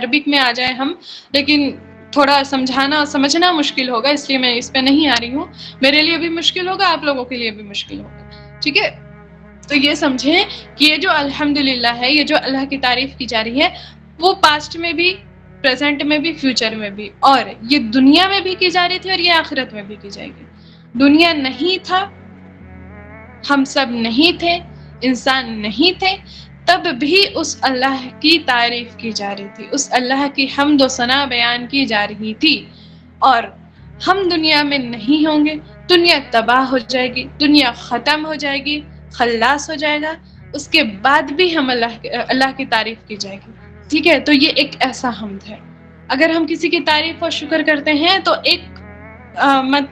Arabic میں آ جائیں ہم، لیکن تھوڑا سمجھانا اور سمجھنا مشکل ہوگا، اس لیے میں اس پہ نہیں آ رہی ہوں. میرے لیے بھی مشکل ہوگا، آپ لوگوں کے لیے بھی مشکل ہوگا. ٹھیک ہے، تو یہ سمجھیں کہ یہ جو الحمدللہ ہے، یہ جو اللہ کی تعریف کی جا رہی ہے، وہ پاسٹ میں بھی، پریزنٹ میں بھی، فیوچر میں بھی، اور یہ دنیا میں بھی کی جا رہی تھی اور یہ آخرت میں بھی کی جائے گی. دنیا نہیں تھا، ہم سب نہیں تھے، انسان نہیں تھے، تب بھی اس اللہ کی تعریف کی جا رہی تھی، اس اللہ کی حمد و ثنا بیان کی جا رہی تھی. اور ہم دنیا میں نہیں ہوں گے، دنیا تباہ ہو جائے گی، دنیا ختم ہو جائے گی، خلاص ہو جائے گا، اس کے بعد بھی ہم اللہ کی تعریف کی جائے گی. ٹھیک ہے، تو یہ ایک ایسا حمد ہے. اگر ہم کسی کی تعریف اور شکر کرتے ہیں تو ایک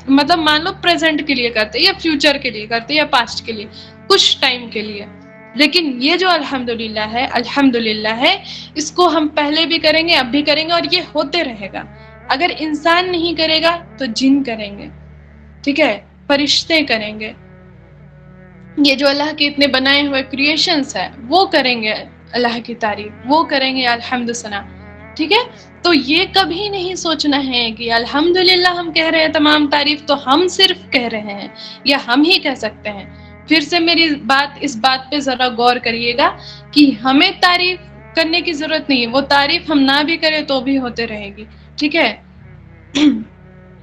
مطلب مان لو پریزنٹ کے لیے کرتے یا فیوچر کے لیے کرتے یا پاسٹ کے لیے، کچھ ٹائم کے لیے. لیکن یہ جو الحمدللہ ہے، الحمدللہ ہے، اس کو ہم پہلے بھی کریں گے، اب بھی کریں گے، اور یہ ہوتے رہے گا. اگر انسان نہیں کرے گا تو جن کریں گے، ٹھیک ہے، فرشتے کریں گے. یہ جو اللہ کے اتنے بنائے ہوئے کریشنز ہیں وہ کریں گے اللہ کی تعریف، وہ کریں گے الحمد ثنا. ٹھیک ہے، تو یہ کبھی نہیں سوچنا ہے کہ الحمدللہ ہم کہہ رہے ہیں تمام تعریف تو ہم صرف کہہ رہے ہیں یا ہم ہی کہہ سکتے ہیں. پھر سے میری اس بات پہ ذرا غور کریے گا کہ ہمیں تعریف کرنے کی ضرورت نہیں ہے، وہ تعریف ہم نہ بھی کریں تو بھی ہوتے رہے گی. ٹھیک ہے،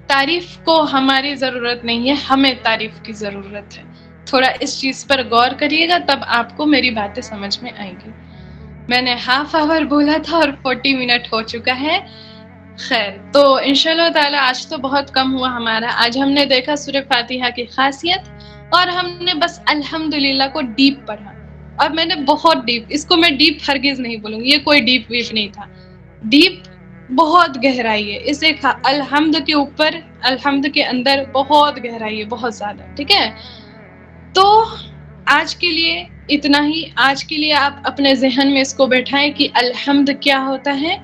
تعریف کو ہماری ضرورت نہیں ہے، ہمیں تعریف کی ضرورت ہے. تھوڑا اس چیز پر غور کریے گا، تب آپ کو میری باتیں سمجھ میں آئیں گی. میں نے ہاف آور بولا تھا اور 40 منٹ ہو چکا ہے. خیر، تو انشاءاللہ تعالی آج تو بہت کم ہوا ہمارا. آج ہم نے دیکھا سورہ فاتحہ کی خاصیت، اور ہم نے بس الحمدللہ کو ڈیپ پڑھا. اور میں نے بہت ڈیپ، اس کو میں ڈیپ ہرگز نہیں بولوں گی، یہ کوئی ڈیپ ویپ نہیں تھا. ڈیپ بہت گہرائی ہے اس ایک الحمد کے اوپر، الحمد کے اندر بہت گہرائی ہے، بہت زیادہ. ٹھیک ہے، تو آج کے لیے اتنا ہی. آج کے لیے آپ اپنے ذہن میں اس کو بیٹھائیں کہ الحمد کیا ہوتا ہے،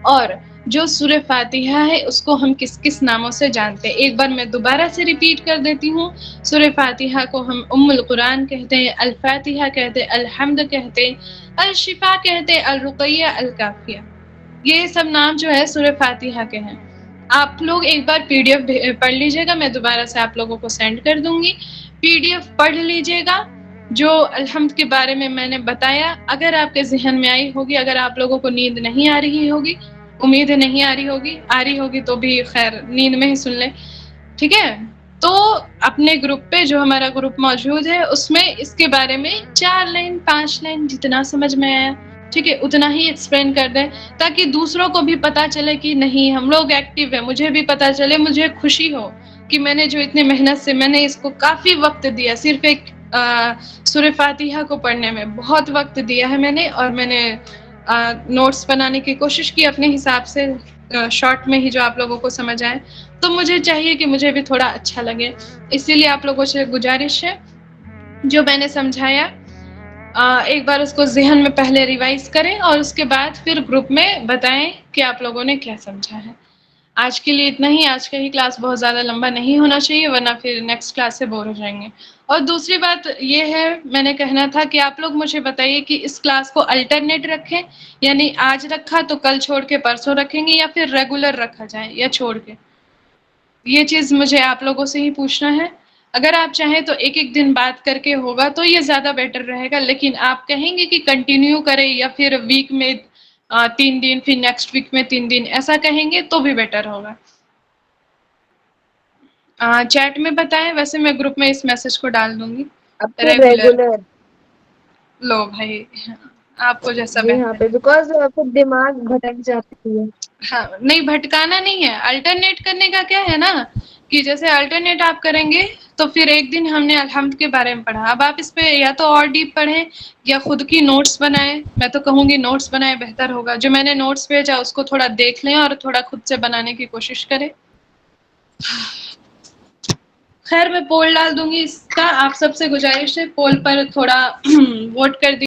اور جو سورہ فاتحہ ہے اس کو ہم کس کس ناموں سے جانتے ہیں. ایک بار میں دوبارہ سے ریپیٹ کر دیتی ہوں. سورہ فاتحہ کو ہم ام القرآن کہتے ہیں، الفاتحہ کہتے ہیں، الحمد کہتے ہیں، الشفا کہتے ہیں، الرقیہ، الکافیہ. یہ سب نام جو ہے سورہ فاتحہ کے ہیں. آپ لوگ ایک بار پی ڈی ایف پڑھ لیجئے گا، میں دوبارہ سے آپ لوگوں کو سینڈ کر دوں گی. پی ڈی ایف پڑھ لیجئے گا جو الحمد کے بارے میں میں نے بتایا. اگر آپ کے ذہن میں آئی ہوگی، اگر آپ لوگوں کو نیند نہیں آ رہی ہوگی، امید نہیں آ رہی ہوگی تو بھی خیر نیند میں ہی سن لیں. ٹھیک ہے، تو اپنے گروپ پہ جو ہمارا گروپ موجود ہے اس میں اس کے بارے میں 4 لائن 5 لائن جتنا سمجھ میں آیا، ٹھیک ہے، اتنا ہی ایکسپلین کر دیں، تاکہ دوسروں کو بھی پتا چلے کہ نہیں ہم لوگ ایکٹیو ہیں. مجھے بھی پتا چلے، مجھے خوشی ہو کہ میں نے جو اتنی محنت سے میں نے اس کو کافی وقت دیا. صرف ایک سورہ فاتحہ کو پڑھنے میں بہت وقت دیا ہے میں نے، اور میں نے نوٹس بنانے کی کوشش کی اپنے حساب سے، شارٹ میں ہی جو آپ لوگوں کو سمجھ آئے. تو مجھے چاہیے کہ مجھے بھی تھوڑا اچھا لگے، اسی لیے آپ لوگوں سے گزارش ہے جو میں نے سمجھایا ایک بار اس کو ذہن میں پہلے ریوائز کریں، اور اس کے بعد پھر گروپ میں بتائیں کہ آپ لوگوں نے کیا سمجھا ہے. آج کے لیے اتنا ہی. آج کا ہی کلاس بہت زیادہ لمبا نہیں ہونا چاہیے، ورنہ پھر نیکسٹ کلاس سے بور ہو جائیں گے. اور دوسری بات یہ ہے، میں نے کہنا تھا کہ آپ لوگ مجھے بتائیے کہ اس کلاس کو الٹرنیٹ رکھیں، یعنی آج رکھا تو کل چھوڑ کے پرسوں رکھیں گے، یا پھر ریگولر رکھا جائے یا چھوڑ کے. یہ چیز مجھے آپ لوگوں سے ہی پوچھنا ہے. اگر آپ چاہیں تو ایک ایک دن بات کر کے ہوگا تو یہ زیادہ بیٹر رہے گا، لیکن آپ کہیں گے کہ کنٹینیو کریں یا پھر ویک میں 3 دن، پھر نیکسٹ ویک میں 3 دن، ایسا کہیں گے تو بھی بیٹر ہوگا. چیٹ میں بتائیں، ویسے میں گروپ میں اس میسج کو ڈال دوں گی. اب تو ریگولر ریگولر. لو بھائی، آپ کو جیسا جی یہاں بہتر پہ ہے. بیکاز پھر دماغ بھٹک جاتی ہے. ہاں نہیں، بھٹکانا نہیں ہے. الٹرنیٹ کرنے کا کیا ہے نا کہ جیسے الٹرنیٹ آپ کریں گے تو پھر ایک دن ہم نے الحمد کے بارے میں پڑھا، اب آپ اس پہ یا تو اور ڈیپ پڑھیں یا خود کی نوٹس بنائیں. میں تو کہوں گی نوٹس بنائیں، بہتر ہوگا. جو میں نے نوٹس بھیجا اس کو تھوڑا دیکھ لیں اور تھوڑا خود سے بنانے کی کوشش کریں. خیر میں پول ڈال دوں گی اس کا. آپ سب سے گزارش ہے پول پر تھوڑا ووٹ کر دی